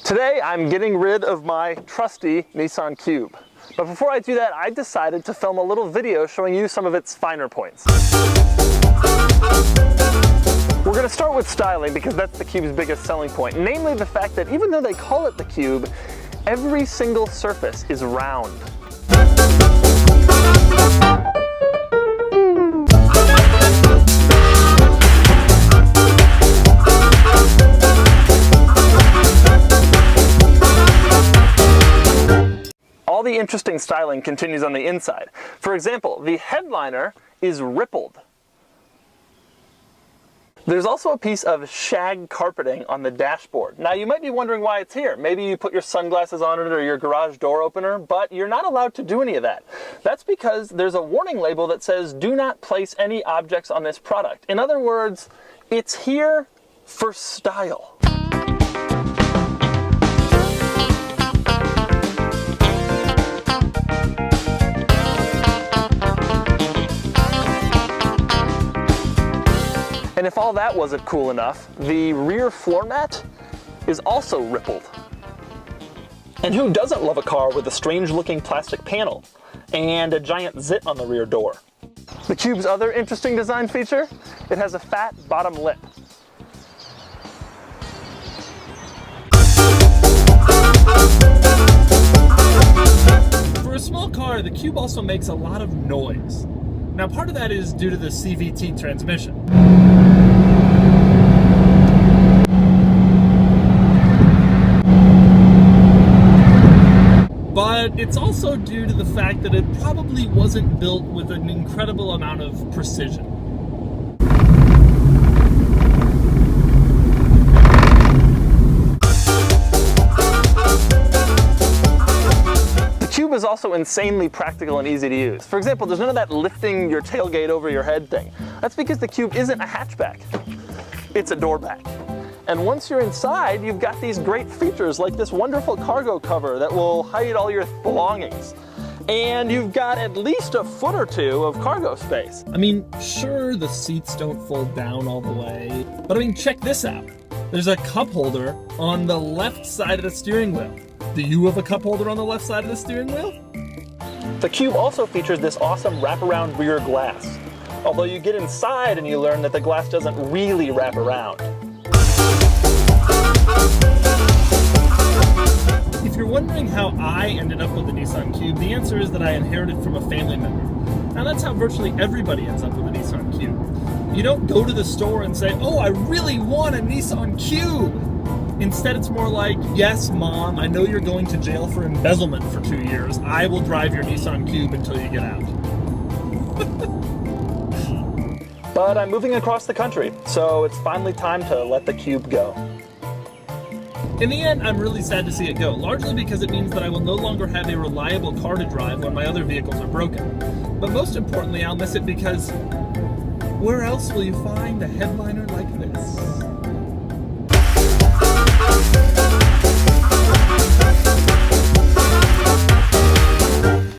Today I'm getting rid of my trusty Nissan Cube. But before I do that, I decided to film a little video showing you some of its finer points. We're going to start with styling because that's the Cube's biggest selling point, namely the fact that even though they call it the Cube, every single surface is round. All the interesting styling continues on the inside. For example, the headliner is rippled. There's also a piece of shag carpeting on the dashboard. Now you might be wondering why it's here. Maybe you put your sunglasses on it or your garage door opener, but you're not allowed to do any of that. That's because there's a warning label that says do not place any objects on this product. In other words, it's here for style. And if all that wasn't cool enough, the rear floor mat is also rippled. And who doesn't love a car with a strange looking plastic panel and a giant zit on the rear door? The Cube's other interesting design feature, it has a fat bottom lip. For a small car, the Cube also makes a lot of noise. Now part of that is due to the CVT transmission. But it's also due to the fact that it probably wasn't built with an incredible amount of precision. The Cube is also insanely practical and easy to use. For example, there's none of that lifting your tailgate over your head thing. That's because the Cube isn't a hatchback. It's a door back. And once you're inside, you've got these great features like this wonderful cargo cover that will hide all your belongings. And you've got at least a foot or two of cargo space. I mean, sure, the seats don't fold down all the way, but I mean, check this out. There's a cup holder on the left side of the steering wheel. Do you have a cup holder on the left side of the steering wheel? The Cube also features this awesome wraparound rear glass. Although you get inside and you learn that the glass doesn't really wrap around. If you're wondering how I ended up with the Nissan Cube, the answer is that I inherited from a family member. Now that's how virtually everybody ends up with a Nissan Cube. You don't go to the store and say, oh, I really want a Nissan Cube. Instead it's more like, yes, Mom, I know you're going to jail for embezzlement for 2 years. I will drive your Nissan Cube until you get out. But I'm moving across the country, so it's finally time to let the Cube go. In the end, I'm really sad to see it go, largely because it means that I will no longer have a reliable car to drive when my other vehicles are broken. But most importantly, I'll miss it because where else will you find a headliner like this?